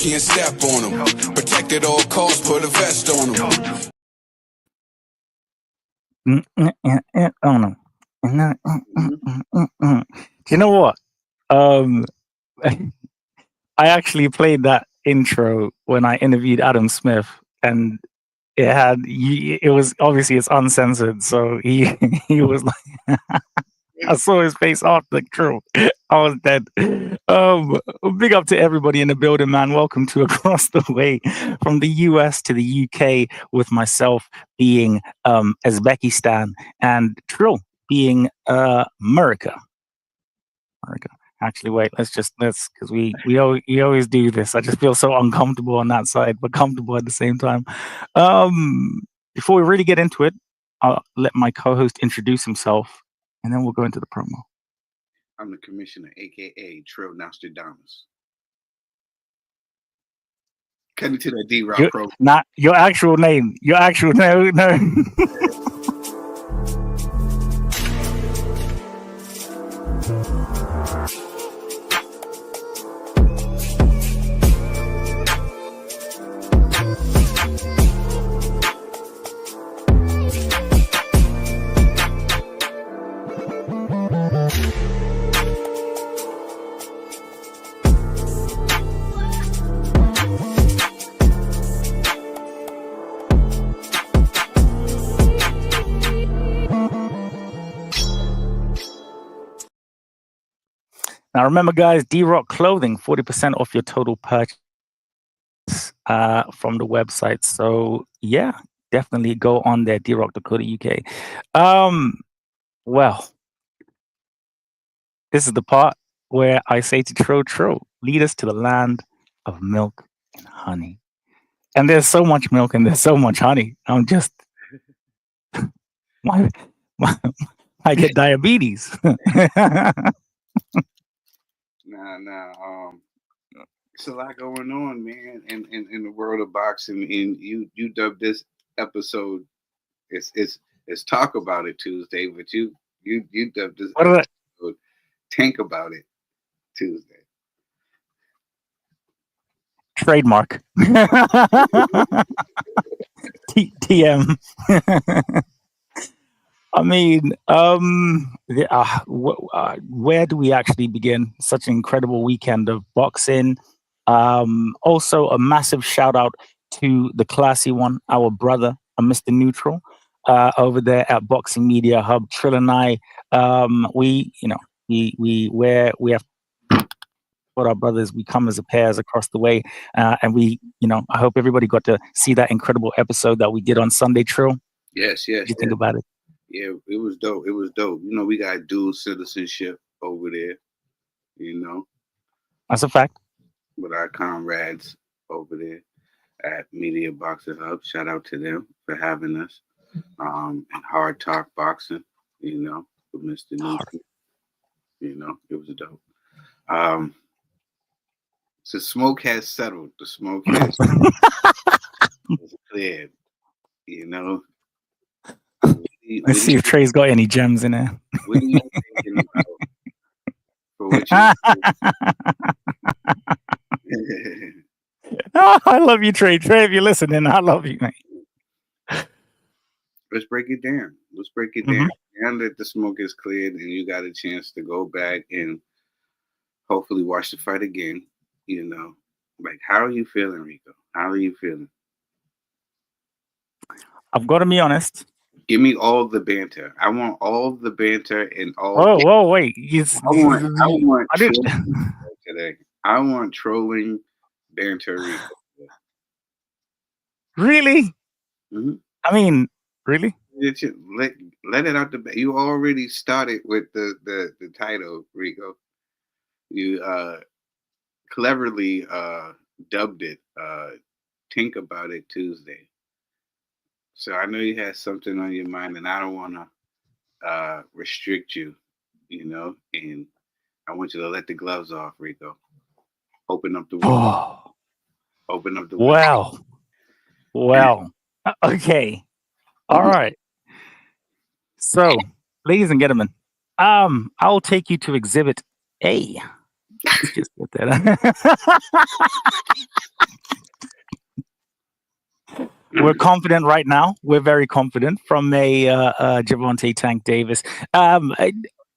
can't step on them. Protect at all costs, put a vest on them. On them. You know what? I actually played that intro when I interviewed Adam Smith, and it was obviously it's uncensored, so he was like, I saw his face after the Trill. I was dead. Big up to everybody in the building, man. Welcome to Across the Way from the US to the UK, with myself being Uzbekistan and Trill being America. Actually, wait. Let's because we always do this. I just feel so uncomfortable on that side, but comfortable at the same time. Before we really get into it, I'll let my co-host introduce himself, and then we'll go into the promo. I'm the commissioner, aka Trill Nostradamus. Cut it to that D-Rock program. Not your actual name. Your actual no. Now remember, guys, D-Rock Clothing, 40% off your total purchase from the website. So yeah, definitely go on there, drock.co.uk. Well, this is the part where I say to Trill, lead us to the land of milk and honey. And there's so much milk and there's so much honey. I'm just I get diabetes. Nah. It's a lot going on, man, in the world of boxing. And you dubbed this episode it's Talk About It Tuesday, but you dubbed this episode Tank About It Tuesday. Trademark. TM. I mean, where do we actually begin? Such an incredible weekend of boxing. Also, a massive shout out to the classy one, our brother, Mr. Neutral, over there at Boxing Media Hub. Trill and I, we have what our brothers. We come as a pairs across the way, and we, I hope everybody got to see that incredible episode that we did on Sunday. Trill. Yes. What do you think about it? Yeah, it was dope. We got dual citizenship over there, That's a fact. With our comrades over there at Media Boxing Hub. Shout out to them for having us. And Hard Talk Boxing, with Mr. Newton. It was dope. So smoke has settled. The smoke has cleared, Let's see if Trey's got any gems in there. What are you thinking about? For what I love you, Trey. Trey, if you're listening, I love you, man. Let's break it down. Down that the smoke is cleared and you got a chance to go back and hopefully watch the fight again. Like, how are you feeling, Ricco? How are you feeling? I've got to be honest. Give me all the banter. I want all the banter and all. Whoa, wait! I want today. I want trolling banter. Really? Mm-hmm. I mean, really? Let it out the back. You already started with the title, Ricco. You cleverly dubbed it Think About It Tuesday. So I know you had something on your mind, and I don't want to restrict you, and I want you to let the gloves off, Ricco. Open up the window. Open up the window. Wow. Okay. All right. So, ladies and gentlemen, I'll take you to Exhibit A Let's just get that. We're confident right now. We're very confident from a Gervonta Tank Davis.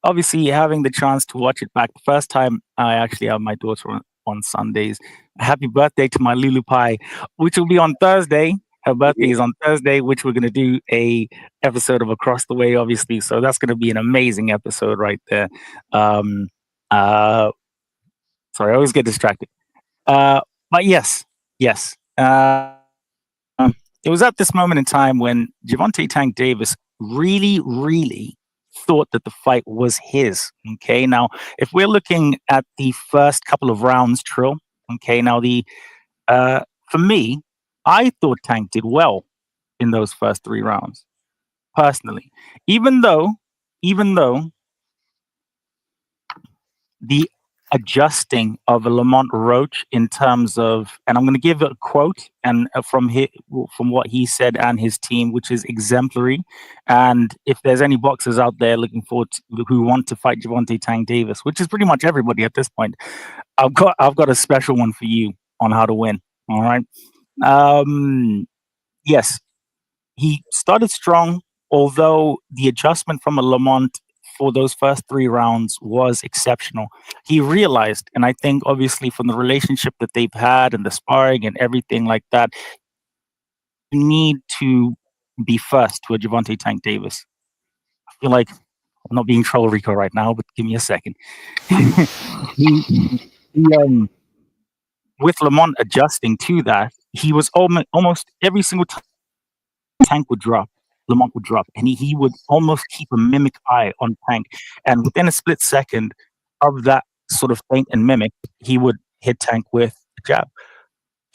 Obviously, having the chance to watch it back the first time, I actually have my daughter on Sundays. Happy birthday to my Lulu Pie, which will be on Thursday. Her birthday is on Thursday, which we're going to do a episode of Across the Way, obviously. So that's going to be an amazing episode right there. Sorry, I always get distracted. But yes. It was at this moment in time when Gervonta Tank Davis really thought that the fight was his. Okay, now if we're looking at the first couple of rounds, Trill. Okay, now for me, I thought Tank did well in those first 3 rounds, personally. Even though the adjusting of a Lamont Roach in terms of, and I'm going to give a quote and from what he said and his team, which is exemplary. And if there's any boxers out there looking forward who want to fight Gervonta Tank Davis, which is pretty much everybody at this point, I've got a special one for you on how to win. All right. Yes, he started strong, although the adjustment from a Lamont for those first 3 rounds was exceptional. He realized, and I think obviously from the relationship that they've had and the sparring and everything like that, you need to be first to a Gervonta Tank Davis. I feel like I'm not being troll Ricco right now, but give me a second. With Lamont adjusting to that, he was almost every single time Tank would drop, Lamont would drop, and he would almost keep a mimic eye on Tank. And within a split second of that sort of feint and mimic, he would hit Tank with a jab.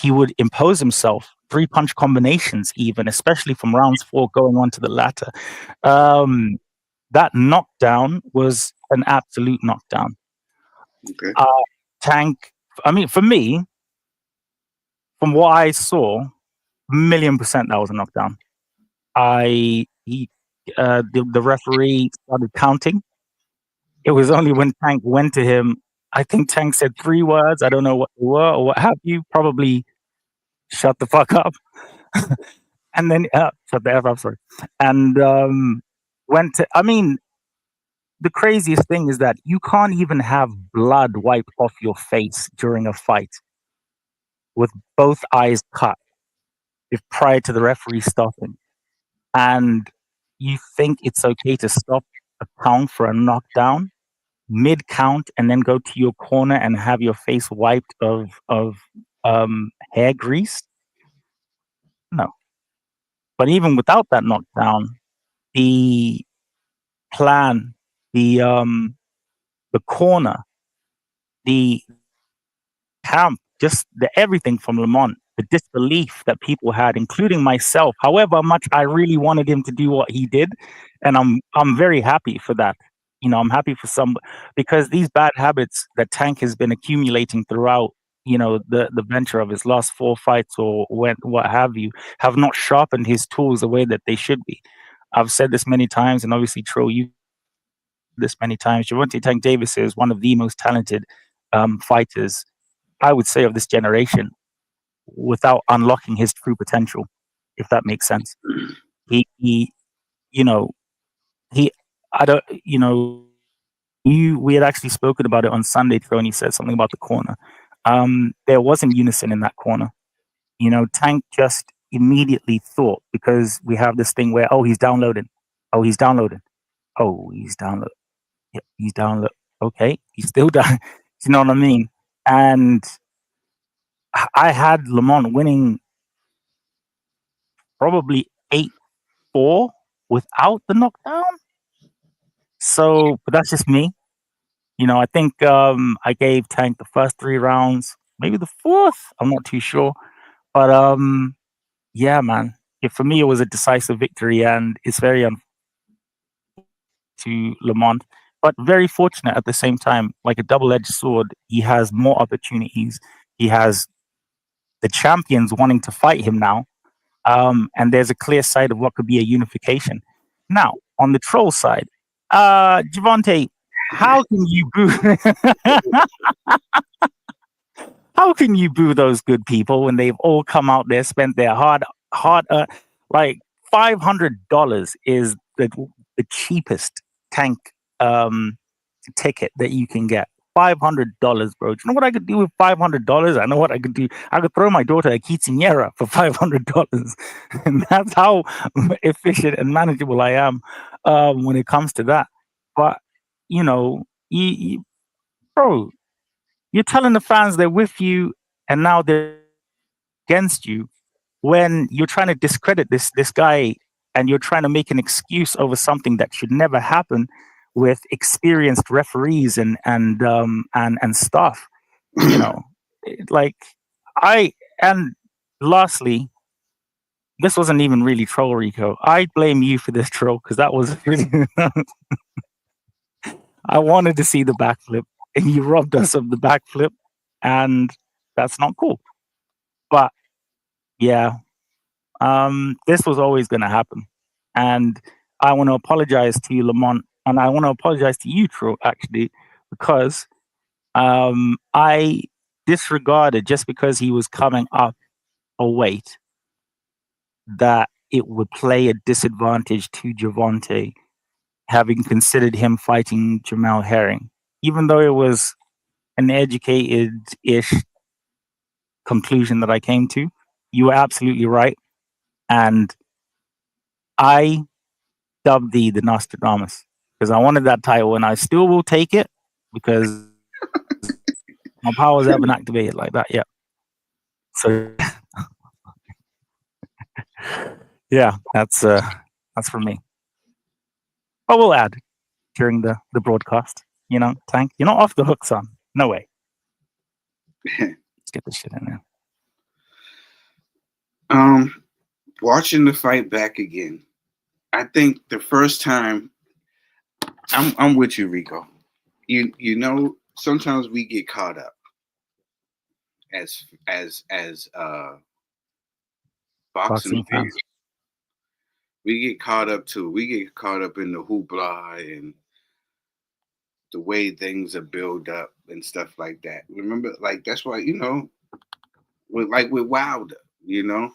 He would impose himself, 3-punch combinations even, especially from rounds 4 going on to the latter. That knockdown was an absolute knockdown. Okay. Tank, I mean, for me, from what I saw, 1,000,000% that was a knockdown. The referee started counting. It was only when Tank went to him. I think Tank said 3 words. I don't know what they were or what have you. Probably shut the fuck up. And then shut the F up, sorry. And went to. I mean, the craziest thing is that you can't even have blood wiped off your face during a fight with both eyes cut if prior to the referee stopping. And you think it's okay to stop a count for a knockdown mid count and then go to your corner and have your face wiped of hair grease? No. But even without that knockdown, the plan, the corner, the camp, just the everything from Lamont, the disbelief that people had, including myself, however much I really wanted him to do what he did, and I'm very happy for that. You know, I'm happy for because these bad habits that Tank has been accumulating throughout, you know, the venture of his last 4 fights or what have you, have not sharpened his tools the way that they should be. I've said this many times, and obviously, Trill, you this many times. Gervonta Tank Davis is one of the most talented fighters, I would say, of this generation, without unlocking his true potential, if that makes sense. He you know, I don't, we had actually spoken about it on Sunday, Tony said something about the corner. There wasn't unison in that corner. You know, Tank just immediately thought, because we have this thing where, he's downloading. Oh, he's downloading. Oh, he's downloading. Yeah, he's downloading. Okay, he's still down. You know what I mean? And I had Lamont winning probably 8-4 without the knockdown. So, but that's just me. You know, I think I gave Tank the first 3 rounds, maybe the 4th. I'm not too sure. But yeah, man. For me, it was a decisive victory, and it's very to Lamont, but very fortunate at the same time. Like a double-edged sword, he has more opportunities. He has the champions wanting to fight him now, and there's a clear sight of what could be a unification. Now, on the troll side, Gervonta, how can you boo? How can you boo those good people when they've all come out there, spent their hard, like $500 is the cheapest tank ticket that you can get. $500, bro. Do you know what I could do with $500? I know what I could do. I could throw my daughter a quinceañera for $500, and that's how efficient and manageable I am when it comes to that. But you know, bro, you're telling the fans they're with you, and now they're against you when you're trying to discredit this guy and you're trying to make an excuse over something that should never happen with experienced referees and stuff. You know, like I and lastly, this wasn't even really troll, Rico. I blame you for this troll because that was really. I wanted to see the backflip, and you robbed us of the backflip, and that's not cool. But yeah, this was always going to happen, and I want to apologize to you, Lamont, and I want to apologize to you, Trill, actually, because I disregarded just because he was coming up a weight that it would play a disadvantage to Javante, having considered him fighting Jamel Herring, even though it was an educated-ish conclusion that I came to. You were absolutely right. And I dubbed thee the Nostradamus because I wanted that title and I still will take it because my powers haven't activated like that yet. So yeah, that's for me. But we'll add during the broadcast. You know, Tank, you're not off the hook, son. No way. Let's get this shit in there. Watching the fight back again, I think the first time I'm with you, Ricco. You know, sometimes we get caught up as boxing fans. We get caught up too. We get caught up in the hoopla and the way things are built up and stuff like that. Remember, like that's why, you know, with Wilder, you know,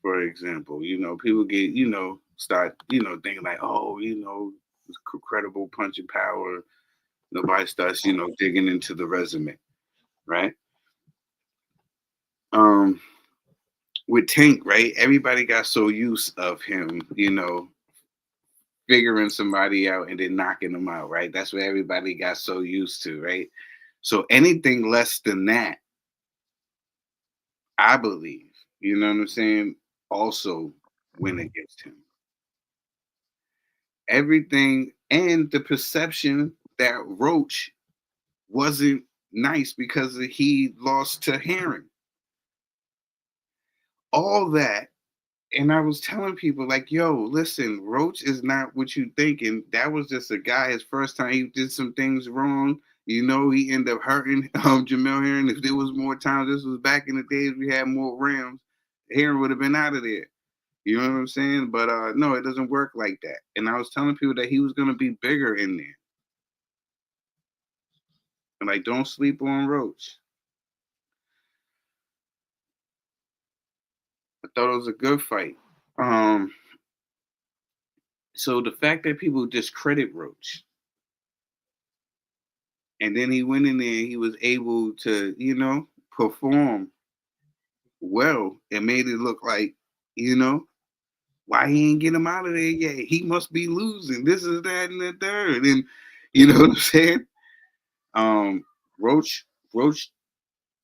for example, you know, people get, you know, start, you know, thinking like, oh, you know, it's credible punching power. Nobody starts, you know, digging into the resume, right? With Tank, right? Everybody got so used of him, you know, figuring somebody out and then knocking them out, right? That's what everybody got so used to, right? So anything less than that, I believe, you know what I'm saying, also went against him. Everything and the perception that Roach wasn't nice because he lost to Herring. All that. And I was telling people, like, yo, listen, Roach is not what you thinking. That was just a guy, his first time, he did some things wrong. You know, he ended up hurting Jamel Herring. If there was more time, this was back in the days we had more rounds, Herring would have been out of there. You know what I'm saying? But no, it doesn't work like that. And I was telling people that he was going to be bigger in there. And like, don't sleep on Roach. I thought it was a good fight. So the fact that people discredit Roach, and then he went in there, he was able to, you know, perform well and made it look like, you know, why he ain't get him out of there yet? He must be losing. This is that and the third. And you know what I'm saying? Roach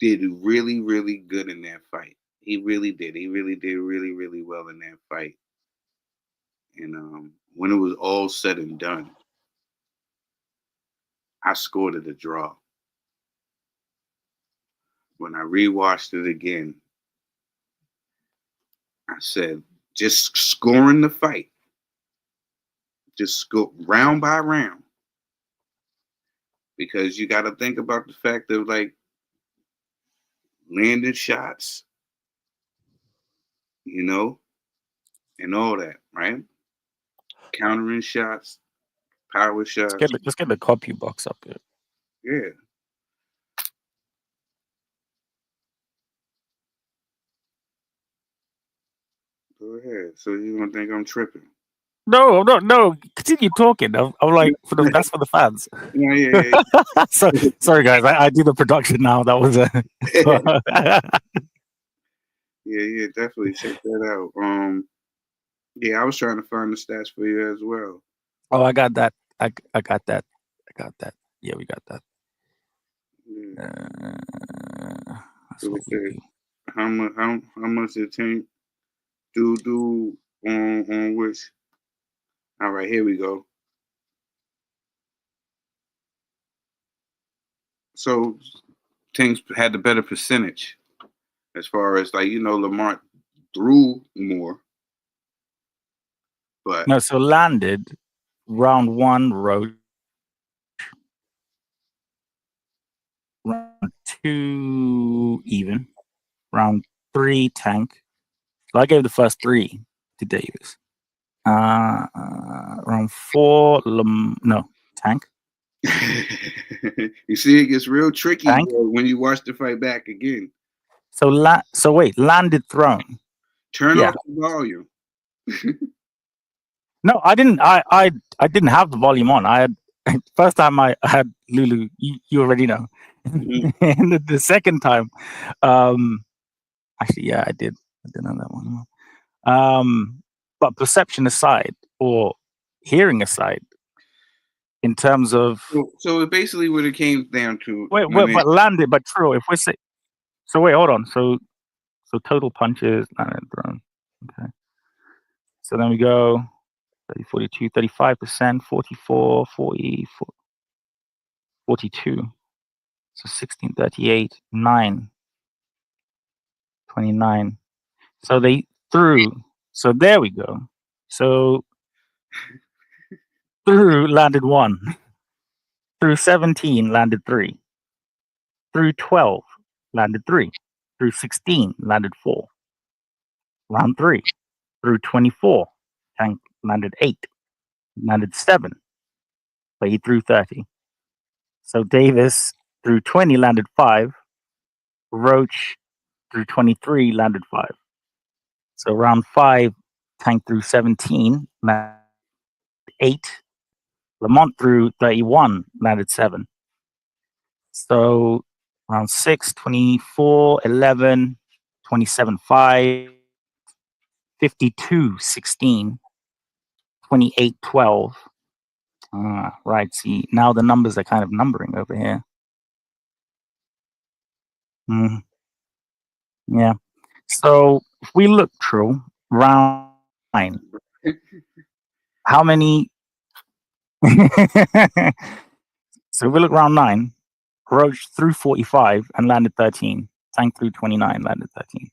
did really, really good in that fight. He really did. He really did really, really well in that fight. And when it was all said and done, I scored it a draw. When I rewatched it again, I said, just scoring the fight, just go round by round, because you got to think about the fact of like landing shots, you know, and all that, right? Countering shots, power shots. Let's get the copy box up here. Yeah. Go ahead. So you don't think I'm tripping? No. Continue talking. I'm like, that's for the fans. Yeah. So, sorry, guys. I do the production now. That was a. Yeah, definitely check that out. Yeah, I was trying to find the stats for you as well. Oh, I got that. I got that. Yeah, we got that. Yeah. That's So what we do. how much did Tank do on which? All right, here we go. So Tank's had the better percentage as far as like Lamont threw more, but No, so landed round 1 Roach, round 2 even, round 3 Tank. So I gave the first 3 to Davis. Round 4 Tank. You see, it gets real tricky Tank. when you watch the fight back again. So wait, landed thrown. Turn off the volume. No, I didn't. I didn't have the volume on. I had first time I had Lulu. You already know. Mhm. And the second time, actually, yeah, I did. I didn't have that one. But perception aside, or hearing aside, in terms of So basically, what it came down to. but landed, but true. If we say so, wait, hold on. So total punches landed thrown. Okay. So then we go 30, 42, 35%, 44, 40, 42. So 16, 38, 9, 29. So they threw. So there we go. So through landed 1. Through 17 landed 3. Through 12 landed 3. Through 16 landed 4. Round 3. Through 24 Tank landed 8. Landed 7. But he threw 30. So Davis through 20 landed 5. Roach through 23 landed 5. So round 5, Tank through 17 landed 8. Lamont through 31 landed 7. So round 6, 24, 11, 27, 5, 52, 16, 28, 12. Right, see, now the numbers are kind of numbering over here. Yeah. So if we look through round 9, how many? So if we look round 9, Roach through 45 and landed 13. Tank through 29, landed 13.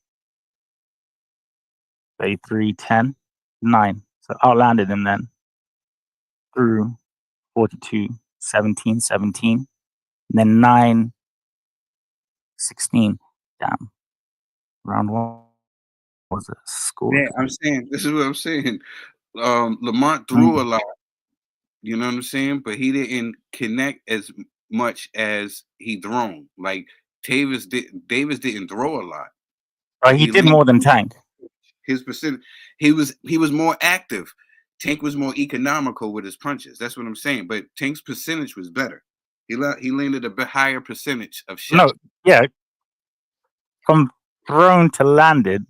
33, 10, 9. So outlanded him then. Through 42, 17, 17. And then 9, 16. Damn. Round 1 was a score. Yeah, I'm saying, this is what I'm saying. Lamont threw a lot, you know what I'm saying? But he didn't connect as much as he thrown. Like Davis didn't throw a lot. He did more than Tank. His percent, he was more active. Tank was more economical with his punches. That's what I'm saying. But Tank's percentage was better. He landed a bit higher percentage of shots. No, yeah. From thrown to landed,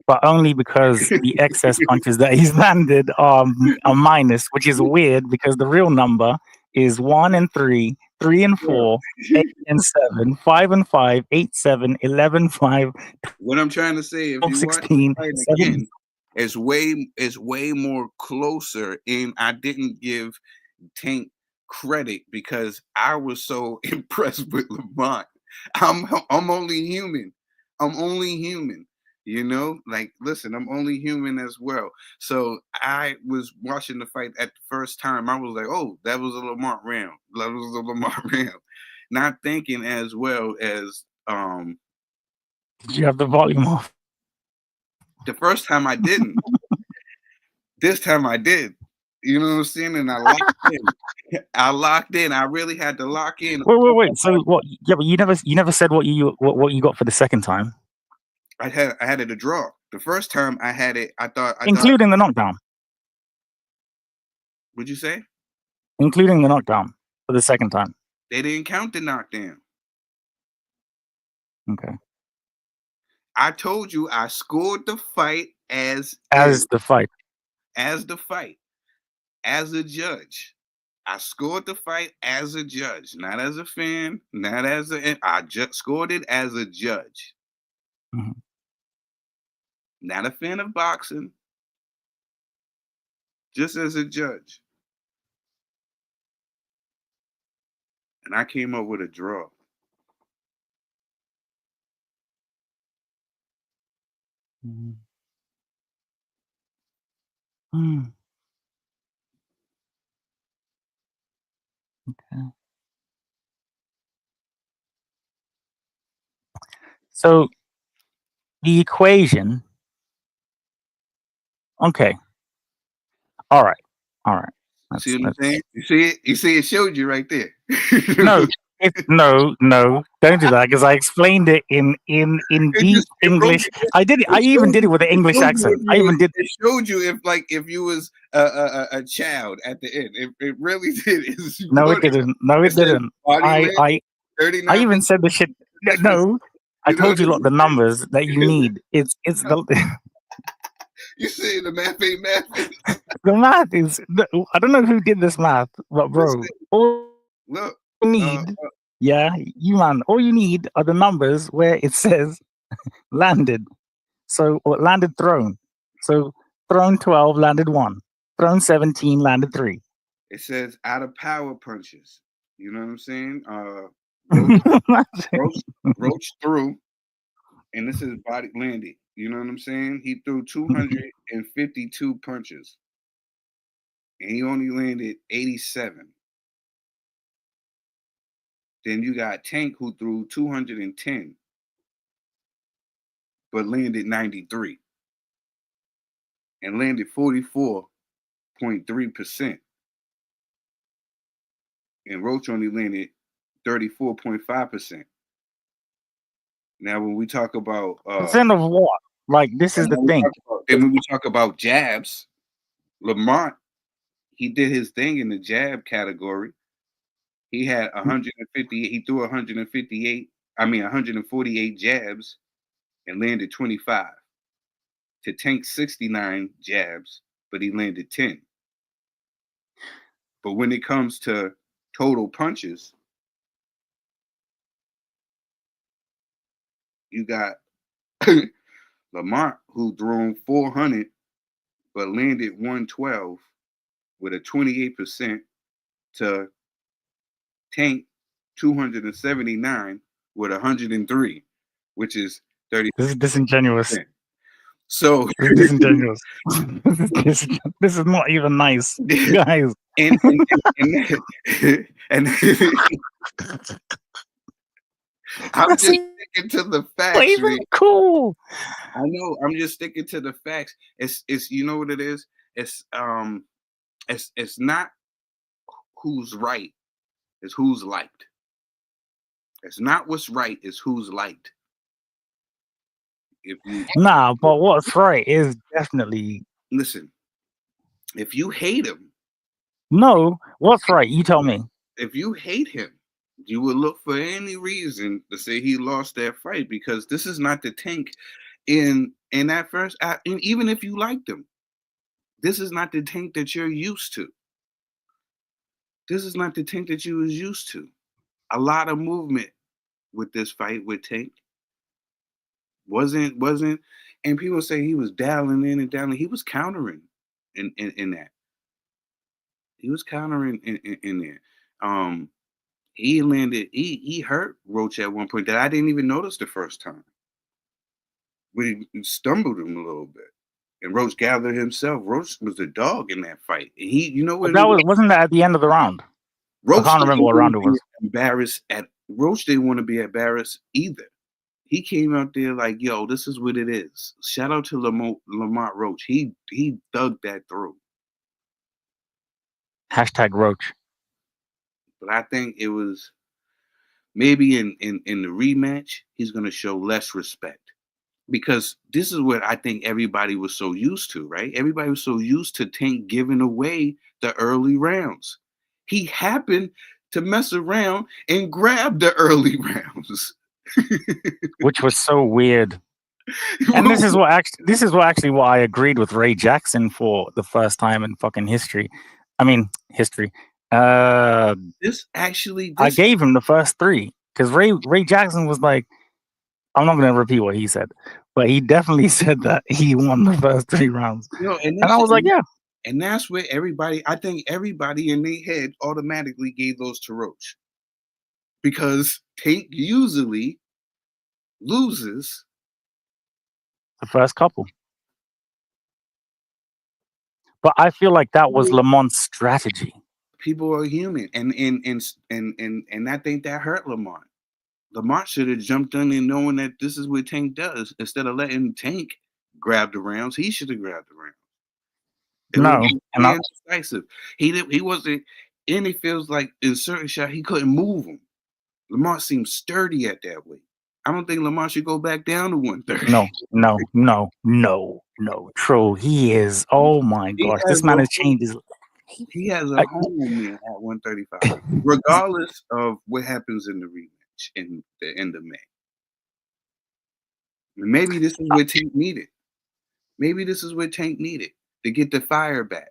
but only because the excess punches that he's landed are minus, which is weird because the real number is 1 and 3, 3 and 4, 8 and 7, 5 and 5, 8, 7, 11, 5. What I'm trying to say, if 12, you 16, watch the fight again, it's way more closer, and I didn't give Tank credit because I was so impressed with Lamont. I'm only human. I'm only human. You know, like, listen, I'm only human as well. So I was watching the fight at the first time. I was like, oh, that was a Lamont round. That was a Lamont round. Not thinking as well as Did you have the volume off? the first time I didn't. This time I did. You know what I'm saying? And I locked in. I locked in. I really had to lock in. Wait. So what? Yeah, but you never said what you got for the second time, I had it a draw. The first time I had it, I thought. including the knockdown. What'd you say? Including the knockdown for the second time. They didn't count the knockdown. Okay. I told you I scored the fight as the fight. As the fight. As a judge. I scored the fight as a judge, not as a fan, not as a. I just scored it as a judge. Mm-hmm. Not a fan of boxing, just as a judge. And I came up with a draw. Mm-hmm. Mm. Okay. So the equation. Okay. All right. See what I'm saying? You see it? You see it showed you right there. No, don't do that because I explained it in deep English. I did it. I even did it with an English accent. I even did. It showed you if you was a child at the end. It really did. No, it didn't. No, it didn't. I even said the shit. No, I told you lot the numbers that you need. It's the. You say the math ain't math. The math is. I don't know who did this math, but bro, all look, you need, you man, all you need are the numbers where it says landed. So or landed thrown. So thrown 12, landed 1. Thrown 17, landed 3. It says out of power punches. You know what I'm saying? Roach threw, and this is body landed. You know what I'm saying? He threw 252 punches, and he only landed 87. Then you got Tank, who threw 210, but landed 93, and landed 44.3%. And Roach only landed 34.5%. Now, when we talk about percent of what? Like this is the thing. And when we talk about jabs, Lamont, he did his thing in the jab category. He had 150. He threw 158. I mean 148 jabs, and landed 25. To Tank 69 jabs, but he landed 10. But when it comes to total punches, you got Lamont, who threw 400, but landed 112 with a 28%, to Tank 279 with 103, which is 30. This is disingenuous. So this is disingenuous. This is not even nice, guys. And I'm just sticking to the facts. Even cool. I know. I'm just sticking to the facts. It's you know what it is. It's not who's right. It's who's liked. It's not what's right. It's who's liked. But what's right is definitely. Listen. If you hate him. No, what's right? You tell me. If you hate him, you would look for any reason to say he lost that fight, because this is not the Tank in that first. And even if you liked him, this is not the Tank that you're used to. This is not the Tank that you was used to. A lot of movement with this fight with Tank. Wasn't, and people say he was dialing in and dialing. He was countering in that. He was countering in there. He landed. He hurt Roach at one point that I didn't even notice the first time. When he stumbled him a little bit, and Roach gathered himself. Roach was a dog in that fight. And he, you know what? Wasn't that at the end of the round? Roach, I can't remember what round it was. Embarrassed at Roach didn't want to be embarrassed either. He came out there like, "Yo, this is what it is." Shout out to Lamont Roach. He dug that through. Roach. But I think it was maybe in the rematch, he's going to show less respect. Because this is what I think everybody was so used to, right? Everybody was so used to Tank giving away the early rounds. He happened to mess around and grab the early rounds. Which was so weird. And this is what actually what I agreed with Ray Jackson for the first time in fucking history. I mean, history. I gave him the first 3 because Ray Jackson was like, I'm not going to repeat what he said, but he definitely said that he won the first 3 rounds. And I was like, yeah. And that's where I think everybody in their head automatically gave those to Roach. Because Tank usually loses the first couple. But I feel like that was Lamont's strategy. People are human, and I think that hurt Lamont. Lamont should have jumped in and knowing that this is what Tank does. Instead of letting Tank grab the rounds, he should have grabbed the rounds. No, decisive. He wasn't, and it feels like in certain shot he couldn't move him. Lamont seemed sturdy at that weight. I don't think Lamont should go back down to 130. No. Trill, he is. Oh my gosh, this man has changed his. He has a home in at 135, regardless of what happens in the rematch in the end of May. Maybe this is what Tank needed. Maybe this is what Tank needed to get the fire back.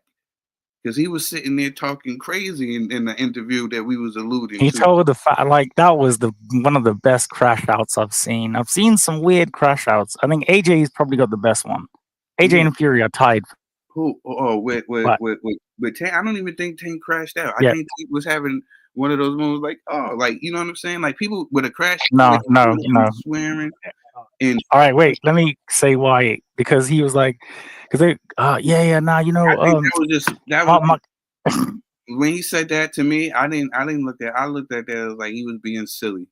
Because he was sitting there talking crazy in the interview that we was alluding to. He told that was one of the best crash outs I've seen. I've seen some weird crash outs. I think AJ's probably got the best one. AJ and Fury are tied. Who? Oh, with Tank. I don't even think Tank crashed out. I think Tank was having one of those moments like, oh, like, you know what I'm saying? Like people with a crash. No. Swearing. And all right, wait. Let me say why. Because he was like, because they, when he said that to me, I didn't look at. I looked at that as like he was being silly,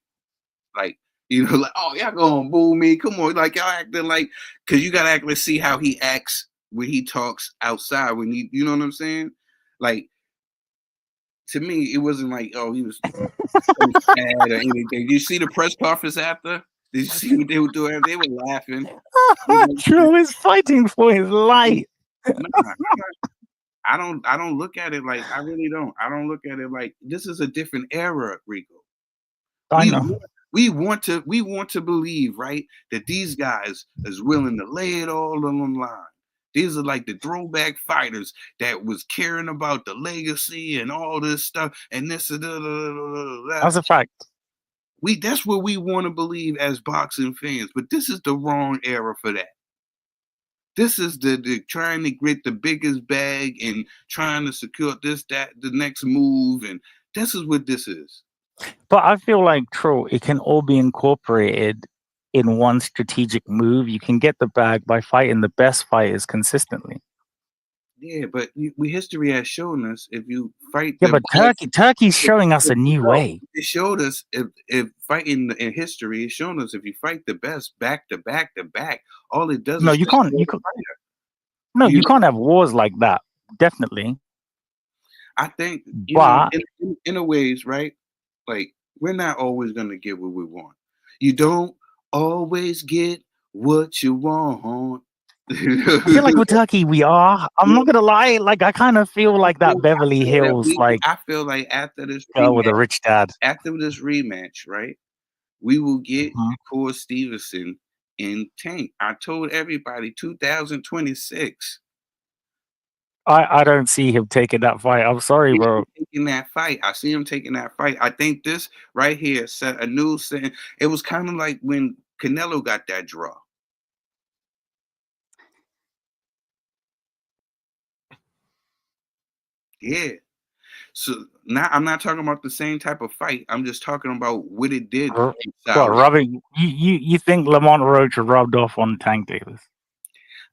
like, you know, like, oh, y'all gonna boo me? Come on, like y'all acting like, because you gotta actually see how he acts when he talks outside. When you know what I'm saying? Like, to me, it wasn't like, oh, he was so sad or anything. Did you see the press conference after? Did you see what they were doing? They were laughing. Trill is fighting for his life. I don't look at it like, I really don't. I don't look at it like this is a different era, Ricco. I know. We want to believe, right, that these guys is willing to lay it all on the line. These are like the throwback fighters that was caring about the legacy and all this stuff and this and that. That's a fact. That's what we want to believe as boxing fans, but this is the wrong era for that. This is the trying to get the biggest bag and trying to secure this, that, the next move, and this is what this is. But I feel like, Trill, it can all be incorporated in one strategic move. You can get the bag by fighting the best fighters consistently. Yeah, but history has shown us if you fight. Yeah, but Turkey's showing us a new way. It showed us if fighting in history, it's shown us if you fight the best back to back to back, all it does. No, you can't. You can't have wars like that. Definitely. I think, know, in a ways, right? Like, we're not always gonna get what we want. You don't always get what you want. I feel like with Turkey, we are. I'm not gonna lie. Like, I kind of feel like that Beverly Hills. I feel like after this girl with a rich dad. After this rematch, right? We will get Core Stevenson in Tank. I told everybody 2026. I don't see him taking that fight. I'm sorry, bro. Taking that fight. I see him taking that fight. I think this right here set a new set. It was kind of like when Canelo got that draw. Yeah. So now I'm not talking about the same type of fight. I'm just talking about what it did. Rubbing. You think Lamont Roach rubbed off on Tank Davis?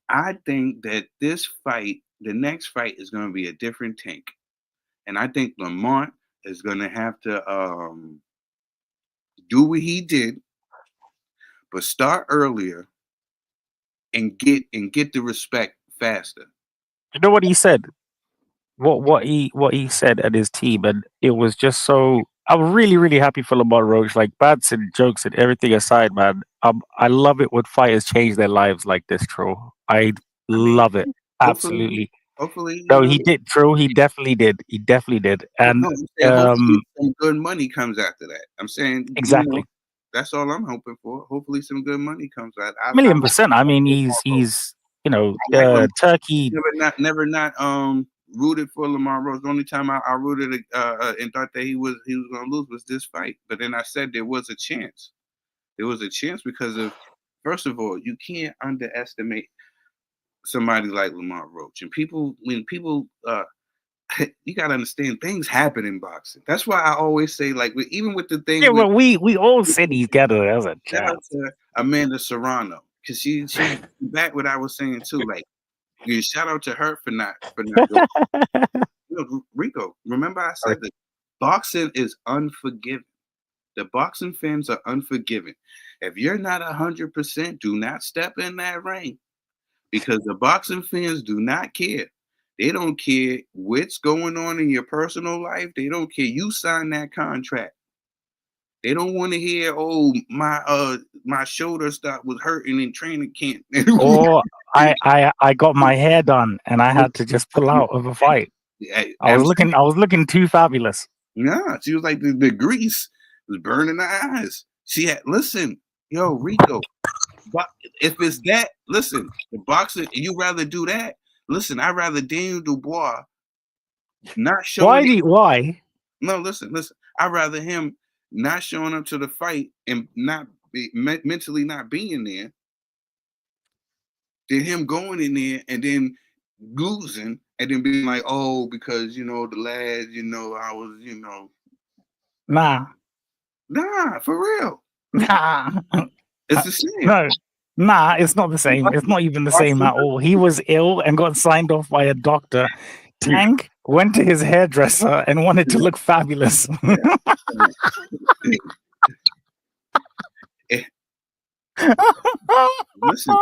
I think that this fight, the next fight, is going to be a different Tank, and I think Lamont is going to have to do what he did, but start earlier and get the respect faster. You know what he said? what he said at his tea, but it was just so. I'm really happy for Lamar Roach. Like bats and jokes and everything aside, man. I love it when fighters change their lives like this, Trill. I I mean, love it. hopefully, Absolutely. hopefully, No, he did, Trill. He definitely did. He definitely did. And no, I'm saying hopefully some good money comes after that. I'm saying, exactly. that's all I'm hoping for. Hopefully some good money comes out. I like $1,000,000%. I mean, Lamar Roach. he's you know, I like Lamar. Turkey. Never not rooted for Lamar Roach. The only time I rooted and thought that he was gonna lose was this fight. But then I said there was a chance. There was a chance because of, first of all, you can't underestimate somebody like Lamar Roach. And when people you gotta understand things happen in boxing. That's why I always say, like, even with the thing Yeah, with, but we all said he's got as a shout out chance. to Amanda Serrano, because she back what I was saying too. Like, you shout out to her for not going. Ricco, remember I said that boxing is unforgiving. The boxing fans are unforgiving. If you're not 100%, do not step in that ring, because the boxing fans do not care. They don't care what's going on in your personal life. They don't care. You signed that contract. They don't want to hear, oh, my shoulder was hurting in training camp. Or I got my hair done and I had to just pull out of a fight. I was looking too fabulous. Nah, she was like the grease was burning her eyes. She had, listen, yo, Ricco, but if it's that, listen, the boxing, you rather do that. Listen, I'd rather Daniel Dubois not showing. Why? No, listen. I'd rather him not showing up to the fight and not be mentally not being there than him going in there and then losing and then being like, oh, because the lads, I was, nah, for real. Nah. It's the same. No. Nah, it's not the same. It's not even the same at all. He was ill and got signed off by a doctor. Tank went to his hairdresser and wanted to look fabulous. Listen,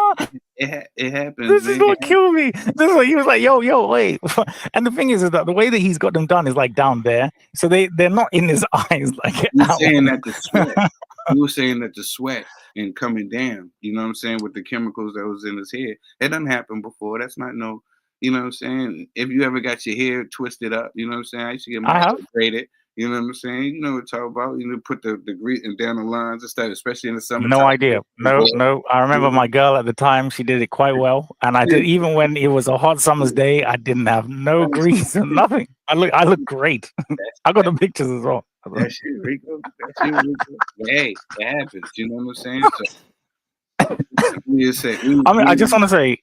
it happens. This is what killed me. This is what he was like, yo, wait. And the thing is that the way that he's got them done is like down there, so they're not in his eyes. Like he was saying that the sweat. He was saying that the sweat and coming down. You know what I'm saying, with the chemicals that was in his hair. That doesn't happen before. That's not no. You know what I'm saying? If you ever got your hair twisted up, you know what I'm saying? I used to get my hair braided. You know what I'm saying? You know what I'm talking about. You know, put the grease and down the lines and stuff, especially in the summer. No idea. No. I remember my girl at the time. She did it quite well, and I did. Even when it was a hot summer's day, I didn't have no grease and nothing. I look great. I got the pictures as well. That's you, Ricco. That's you, Ricco. Hey, it happens. You know what I'm saying? So, I just want to say,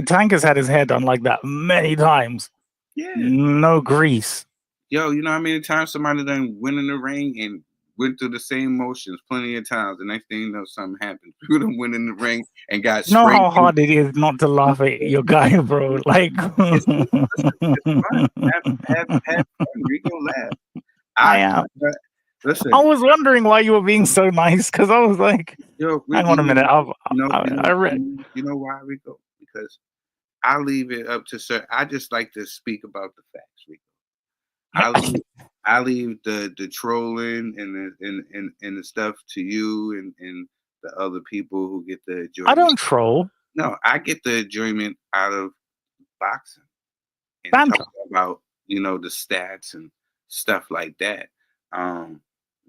Tank has had his hair done like that many times. Yeah. No grease. Yo, you know how many times somebody done went in the ring and went through the same motions plenty of times. The next thing you know, something happened. People done went in the ring and got You know how hard it is not to laugh at your guy, bro. Like, it's fun. Have fun. Ricco, laugh. I am. Listen, I was wondering why you were being so nice, because I was like, yo, hang on a minute. You know why, Ricco? Because I leave it up to sir. I just like to speak about the facts, Ricco. I leave the trolling and the stuff to you and the other people who get the enjoyment. I don't troll. No, I get the enjoyment out of boxing and Banter. talking about the stats and stuff like that.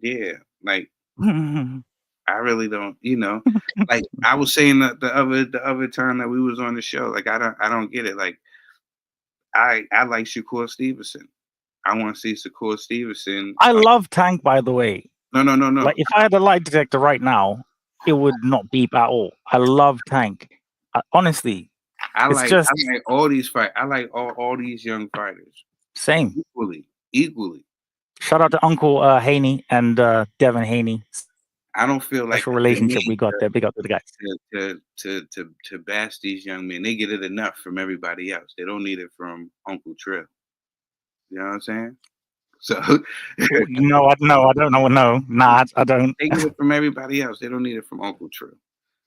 Yeah, like I really don't. Like I was saying the other time that we was on the show. Like I don't get it. Like I like Shakur Stevenson. I want to see Shakur Stevenson. I love Tank, by the way. No. Like, if I had a lie detector right now, it would not beep at all. I love Tank. Honestly, I like all these fight. I like all these young fighters. Same. Equally. Shout out to Uncle Haney and Devin Haney. I don't feel like special relationship we got there. Big up to the guys. To bash these young men. They get it enough from everybody else. They don't need it from Uncle Trill. You know what I'm saying? So no, I don't know. No, nah, I don't. They get it from everybody else. They don't need it from Uncle Trill.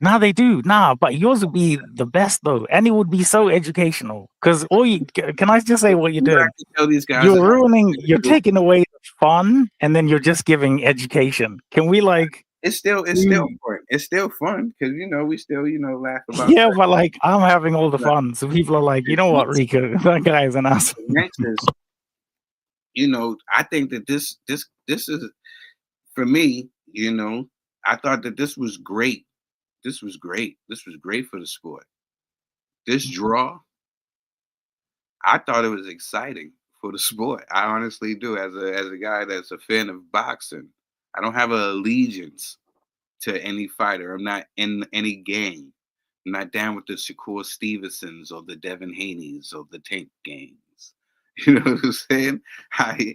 Nah, they do. Nah, but yours would be the best though, and it would be so educational. Because all you can I just say what you're You know, I doing? can tell these guys You're that ruining. You're taking away the fun, and then you're just giving education. Can we like? it's still Mm, fun. It's still fun because we still laugh about yeah, but like I'm having all the that. fun, so people are like, you And know what, Ricco, that guy is an ass. next is, I think that this is for me. I thought that this was great. This was great. This was great for the sport. This draw, I thought it was exciting for the sport. I honestly do. As a guy that's a fan of boxing, I don't have a allegiance to any fighter. I'm not in any gang. I'm not down with the Shakur Stevensons or the Devin Haney's or the Tank gangs. You know what I'm saying? I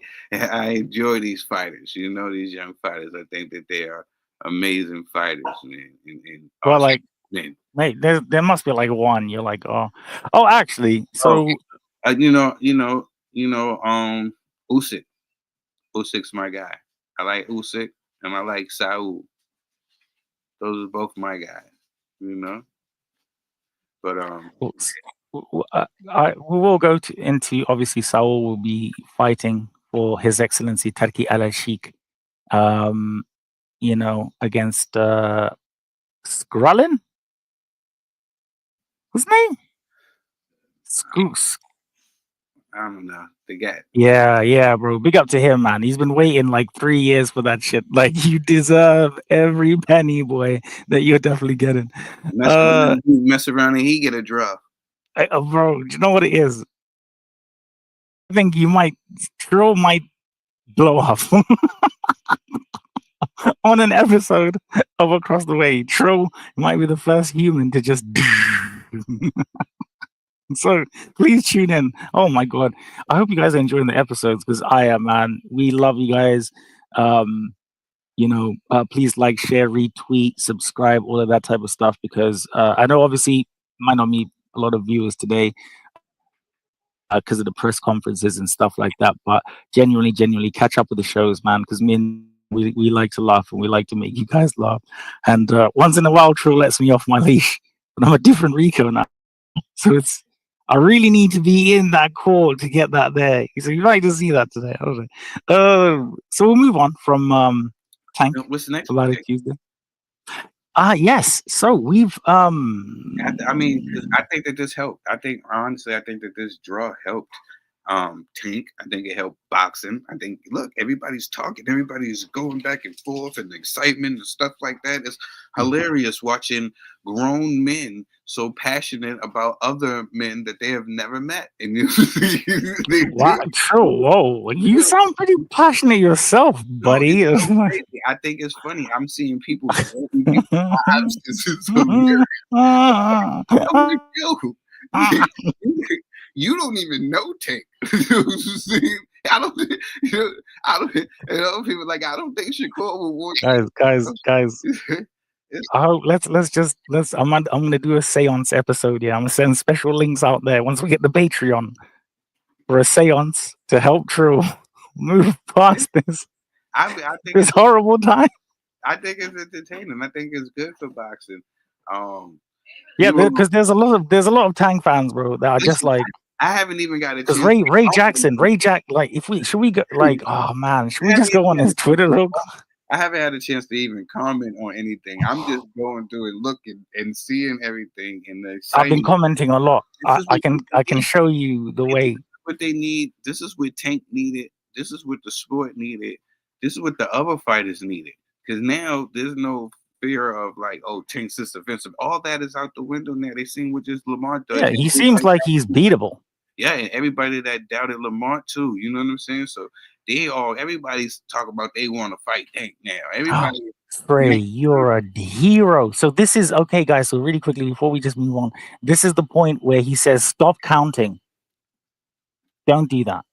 enjoy these fighters. These young fighters. I think that they are amazing fighters, man, and Well, awesome like, men. mate, there must be like one. You're like, actually, Oh, so Usyk. Usyk's my guy. I like Usyk and I like Saul. Those are both my guys. You know. But Well, we will go into obviously Saul will be fighting for His Excellency Turki Al Sheikh, against Skrulin. What's his name? Scoos. I don't know. The guy. Yeah, bro. Big up to him, man. He's been waiting like 3 years for that shit. Like you deserve every penny, boy, that you're definitely getting. Mess around and he get a draw. Bro, do you know what it is? I think Trill might blow up on an episode of Across the Way. Trill might be the first human to just. So please tune in. Oh my god, I hope you guys are enjoying the episodes because I am, man. We love you guys. Please like, share, retweet, subscribe, all of that type of stuff because I know obviously might not meet a lot of viewers today because of the press conferences and stuff like that. But genuinely catch up with the shows, man, because we like to laugh and we like to make you guys laugh. And once in a while, Trill lets me off my leash, but I'm a different Ricco now. So I really need to be in that call to get that there. So you like to see that today. So we'll move on from Tank What's the next to one? Light Tuesday. Yes. So we've I mean, 'cause I think that this helped. I think that this draw helped Tank. I think it helped boxing. I think look, everybody's talking, everybody's going back and forth and excitement and stuff like that. It's hilarious watching grown men so passionate about other men that they have never met. And wow, true. Whoa, you sound pretty passionate yourself, no, buddy. it's so crazy. I think it's funny. I'm seeing people in people's lives. This is hilarious. I'm like, yo, you don't even know Tank. You know what I'm saying? I don't. I don't. People like I don't think Shakur will want. guys. I'm gonna do a seance episode. Yeah, I'm gonna send special links out there once we get the Patreon for a seance to help Trill move past this. I think this horrible time. I think it's entertaining. I think it's good for boxing. Yeah, because there's a lot of Tank fans, bro, that are just like. I haven't even got a because chance. Ray Jackson, like should we go like, oh man, should we just go on his Twitter real quick? I haven't had a chance to even comment on anything. I'm just going through and looking and seeing everything in the excitement. I've been commenting a lot. I can show you the way. What they need. This is what Tank needed. This is what the sport needed. This is what the other fighters needed. Because now there's no fear of like, oh, Tank's this offensive. All that is out the window now. They seen what just Lamar does. Yeah, he seems like he's beatable. Yeah, and everybody that doubted Lamar too. You know what I'm saying? So everybody's talking about they want to fight Tank now. Everybody. Trey, you're a hero. So this is okay, guys. So really quickly before we just move on, this is the point where he says, "Stop counting. Don't do that."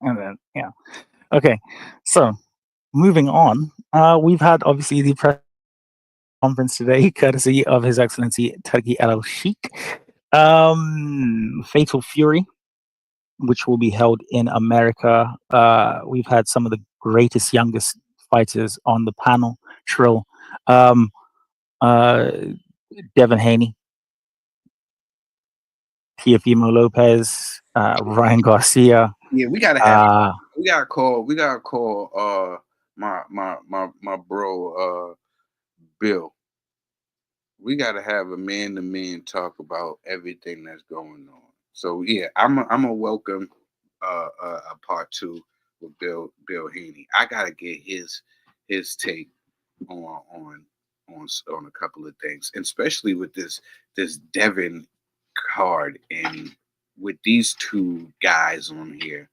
And then okay. So moving on, we've had obviously the press conference today, courtesy of His Excellency Turki Al Sheikh, Fatal Fury, which will be held in America. We've had some of the greatest, youngest fighters on the panel. Trill. Uh, Devin Haney, Teofimo Lopez, Ryan Garcia. Yeah, we gotta have. We gotta call. We gotta call. My bro. Bill. We gotta have a man-to-man talk about everything that's going on. So yeah, I'm a welcome a part two with Bill Haney. I gotta get his take on a couple of things, and especially with this Devin card, and with these two guys on here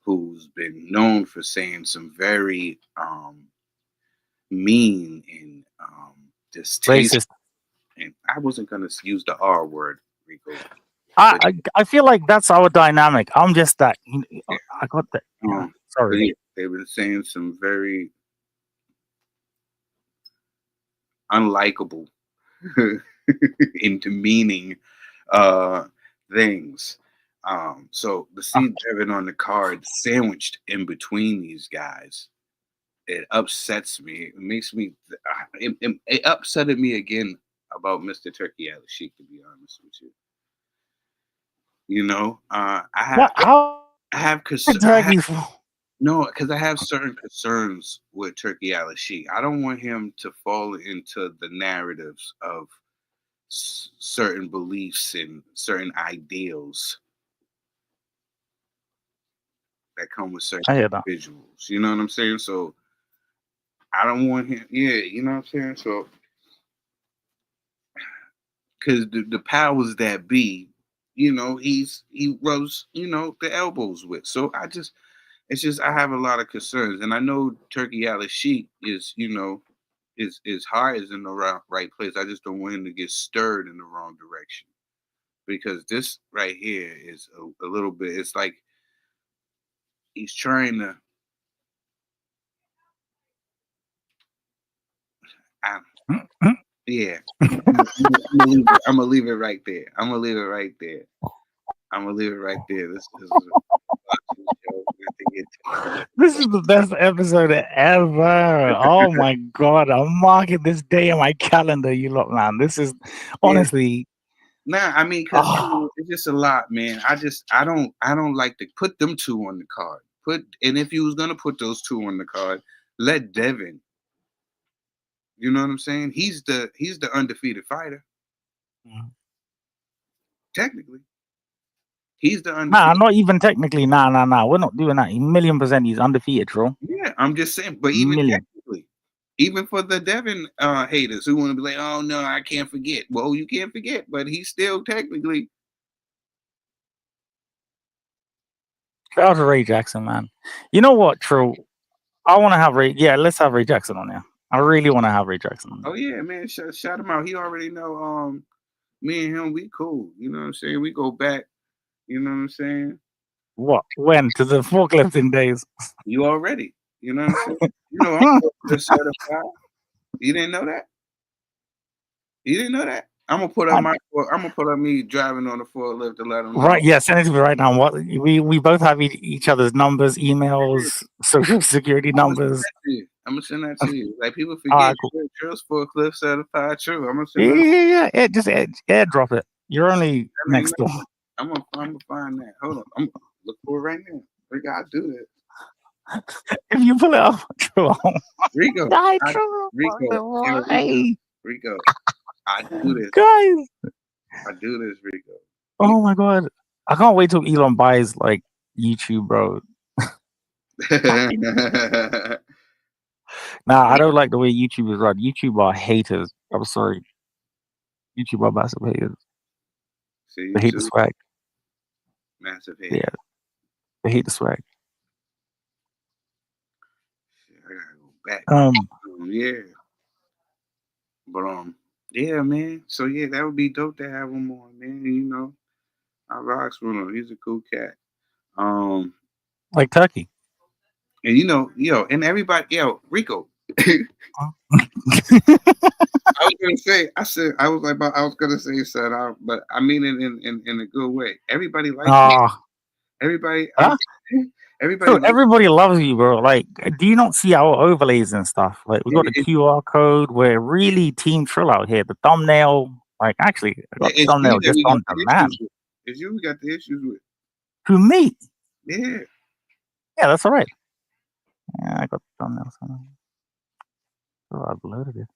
who's been known for saying some very mean and distasteful. Racist. And I wasn't gonna use the R word, Rico. I feel like that's our dynamic. I'm just that. I got that. Yeah, sorry. They've been saying some very unlikable and demeaning things. So to see Devin on the card sandwiched in between these guys, it upsets me. It makes me. It upsetted me again about Mr. Turkey Al-Sheikh, to be honest with you. You know, I have concerns. No, because I have certain concerns with Turkey Al-Sheikh. I don't want him to fall into the narratives of certain beliefs and certain ideals that come with certain individuals. You know what I'm saying? So I don't want him. Yeah, you know what I'm saying? So because the powers that be, you know, he rubs, you know, the elbows with. So it's just I have a lot of concerns, and I know Turkey Al-Sheikh is, you know, his heart is in the right place. I just don't want him to get stirred in the wrong direction, because this right here is a little bit. It's like he's trying to. Yeah, I'm gonna leave it right there. I'm gonna leave it right there. This is the best episode ever. Oh my god, I'm marking this day on my calendar, you lot, man. This is honestly. Nah, I mean, because it's just a lot, man. I don't like to put them two on the card. And if you was gonna put those two on the card, let Devin. You know what I'm saying? He's the undefeated fighter. Mm-hmm. Technically, he's the undefeated. Nah, not even technically. Nah. We're not doing that. 1,000,000% he's undefeated, bro. Yeah, I'm just saying. But even technically, even for the Devin haters who want to be like, "Oh no, I can't forget." Well, you can't forget, but he's still technically. Shout out to Ray Jackson, man. You know what, Trill? I want to have Ray. Yeah, let's have Ray Jackson on there. I really want to have Ray Jackson on there. Oh yeah, man, shout him out. He already know. Me and him, we cool. You know what I'm saying? We go back. You know what I'm saying? What? When? To the forklifting days? You already. You know what I'm saying? You know I'm certified. You didn't know that? You didn't know that? I'm gonna put up me driving on the forklift to let them know. Right? Yeah, send it to me right now. What we both have each other's numbers, emails, social security numbers. I'm gonna send that to you. Like people forget, Trill's forklift certified. True. I'm gonna send that. Yeah. Just airdrop it. You're only next door. I'm gonna find that. Hold on. I'm gonna look for it right now. We gotta do this. If you pull it up, Trill. Rico. Rico. I do this. Guys. I do this, Rico. Oh my god. I can't wait till Elon buys like YouTube, bro. Nah, I don't like the way YouTube is run. YouTube are haters. I'm sorry. YouTube are massive haters. See, they hate the swag. Massive haters. Yeah. They hate the swag. I gotta go back. Yeah. But yeah, man. So yeah, that would be dope to have him on, man. You know, I rocks with him. He's a cool cat. Like Turkey. And you know, and everybody, Ricco. I was gonna say, I was gonna say something, but I mean it in a good way. Everybody likes him. Everybody, Everybody So loves everybody loves you, bro. Like, do you not see our overlays and stuff? Like, we got the it. QR code. We're really Team Trill out here. The thumbnail, like, actually, I got the It's you thumbnail that just we got on the demand. issues with. It's you we got the issues with. To me, Yeah. yeah, that's all right. Yeah, I got the thumbnail. So I've loaded it.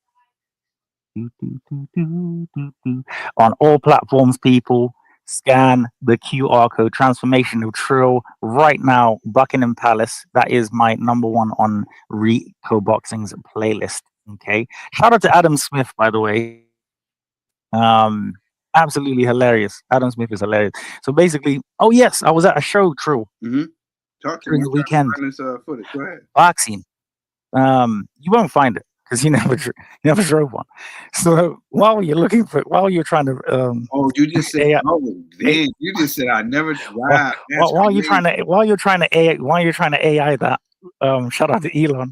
On all platforms, people, scan the QR code. Transformation of Trill right now. Buckingham Palace. That is my number one on RIKO Boxing's playlist. Okay. Shout out to Adam Smith, by the way. Absolutely hilarious. Adam Smith is hilarious. So basically, oh yes, I was at a show, Trill, Mm-hmm. Talk to me. during the weekend. Find this footage. Go ahead. Boxing. You won't find it because you never drove one. So while you're trying to Oh, you just said, AI, oh, damn, you just said I never drive. That's while you're crazy. while you're trying to AI that, shout out to Elon.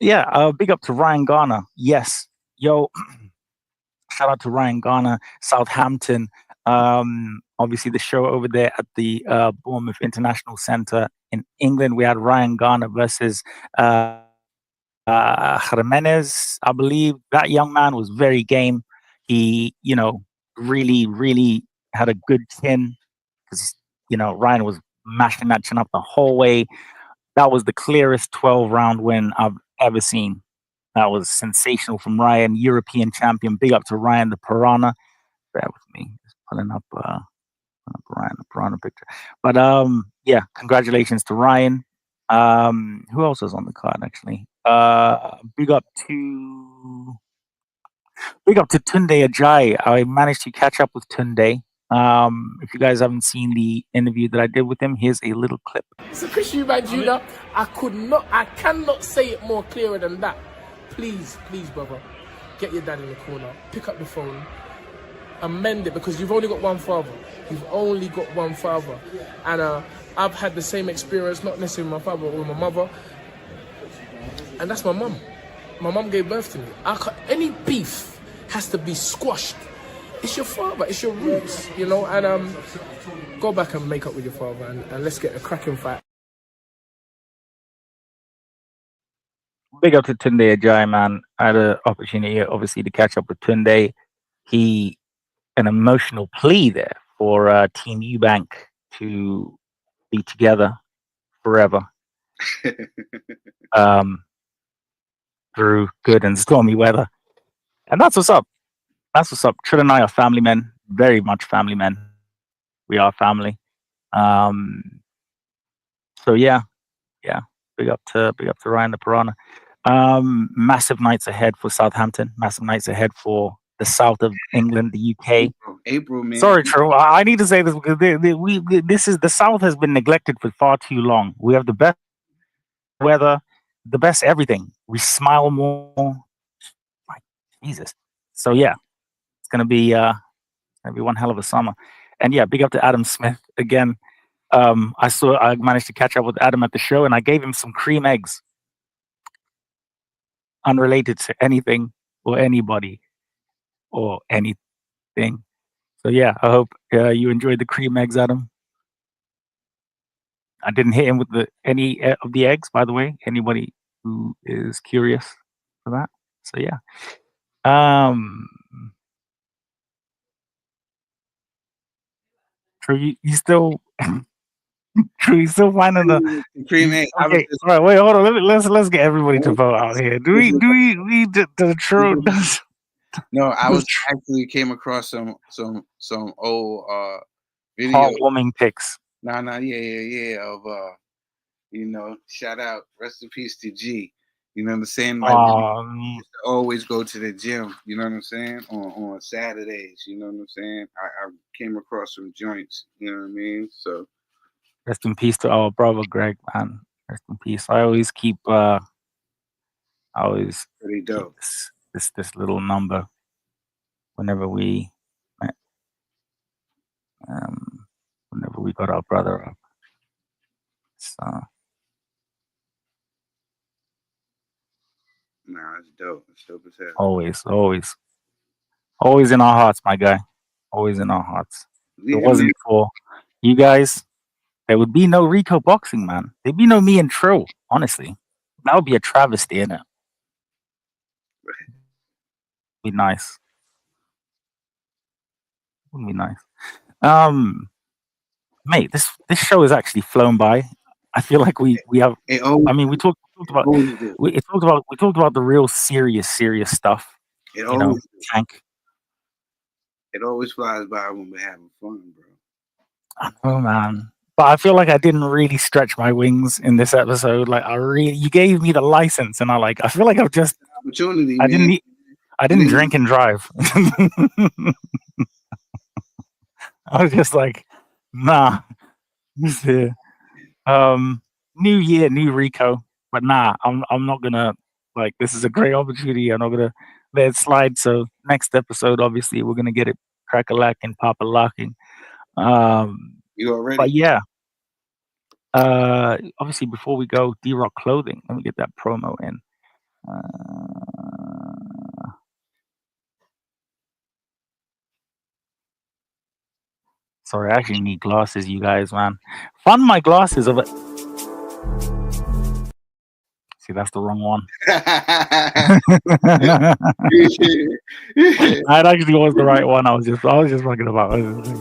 Yeah, big up to Ryan Garner. Yes, yo, shout out to Ryan Garner, Southampton. Obviously the show over there at the Bournemouth International Centre in England. We had Ryan Garner versus Jimenez, I believe. That young man was very game. He, really, really had a good chin because, Ryan was mashing that chin up the whole way. That was the clearest 12-round win I've ever seen. That was sensational from Ryan, European champion. Big up to Ryan the Piranha. Bear with me. Just pulling up Ryan the Piranha picture. But yeah, congratulations to Ryan. Who else was on the card actually? Big up to Tunde Ajayi. I managed to catch up with Tunde. If you guys haven't seen the interview that I did with him, here's a little clip. So Chris Eubank Jr., I cannot say it more clearer than that. Please, brother, get your dad in the corner, pick up the phone, amend it, because you've only got one father. And I've had the same experience, not necessarily with my father, but with my mother. And that's my mum. My mum gave birth to me. Any beef has to be squashed. It's your father, it's your roots, and go back and make up with your father and let's get a cracking fight. Big up to Tunde Ajayi, man. I had an opportunity, obviously, to catch up with Tunde. An emotional plea there for Team Eubank to be together forever through good and stormy weather. And that's what's up. Trill and I are family men, very much family men. We are family. So yeah. Big up to Ryan the Piranha. Massive nights ahead for Southampton. Massive nights ahead for the south of England, the UK. April, man. Sorry, Trill. I need to say this because the south has been neglected for far too long. We have the best weather, the best everything. We smile more. My Jesus. So yeah, it's gonna be one hell of a summer. And yeah, big up to Adam Smith again. I managed to catch up with Adam at the show, and I gave him some cream eggs, unrelated to anything or anybody or anything. So yeah, I hope you enjoyed the cream eggs, Adam. I didn't hit him with any of the eggs, by the way. Anybody who is curious for that. So yeah. True, you still True, you still finding the cream egg. okay. All right, wait, hold on. Let's get everybody to vote out here. Do we the True does? No, I was actually came across some old video. Heartwarming pics. Yeah. Of shout out, rest in peace to G. You know what I'm saying? Like always go to the gym, you know what I'm saying? On Saturdays, you know what I'm saying? I came across some joints, you know what I mean? So rest in peace to our brother Greg, man. Rest in peace. I always keep pretty dope. This little number whenever we got our brother up. So nah, it's dope. It's dope as hell. Always in our hearts, my guy. Always in our hearts. Yeah, If it wasn't for you guys, There would be no Ricco boxing, man. There'd be no me and Trill. Honestly, that would be a travesty, innit? Be nice. Wouldn't be nice. Mate, this show has actually flown by. I feel like we have. I mean, we talked about we talked about the real serious stuff. Tank. It always flies by when we're having fun, bro. Oh man, but I feel like I didn't really stretch my wings in this episode. Like you gave me the license, and I feel like I've just opportunity. I didn't drink and drive. I was just like, nah. New year, new Ricco, but nah, I'm not gonna this is a great opportunity. I'm not gonna let it slide. So next episode, obviously, we're gonna get it crack-a-lacking, pop-a-locking. You already? But yeah. Obviously, before we go, D-Rock clothing. Let me get that promo in. Sorry, I actually need glasses, you guys, man. Fund my glasses of it. See, that's the wrong one. That actually was the right one. I was just fucking about it.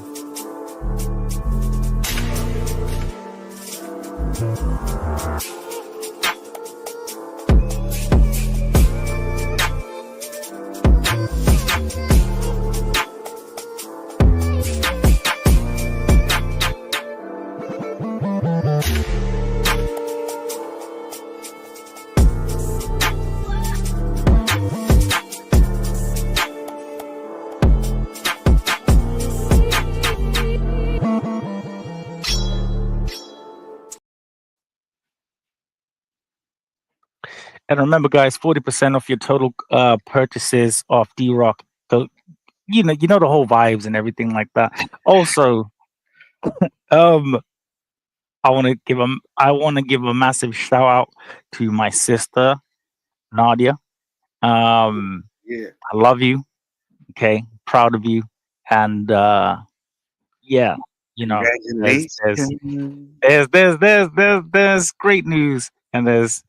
And remember, guys, 40% off your total purchases of D-Rock. So, you know the whole vibes and everything like that. Also, I want to give a massive shout out to my sister Nadia. Yeah. I love you. Okay, proud of you, and yeah, there's great news, and there's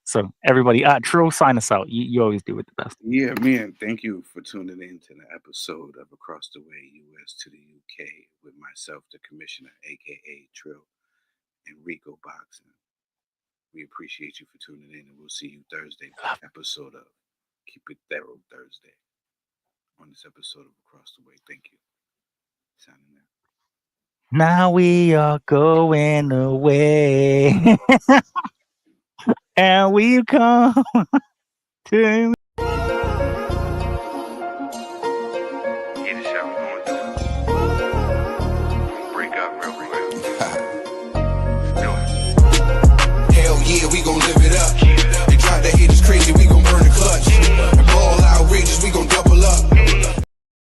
so everybody, Trill, sign us out. You always do it the best. Yeah, man. Thank you for tuning in to the episode of Across the Way, US to the UK, with myself, the Commissioner, aka Trill, and Ricco Boxing. We appreciate you for tuning in, and we'll see you Thursday for the episode of Keep It Thorough Thursday on this episode of Across the Way. Thank you. Signing out. Now we are going away. And we've come to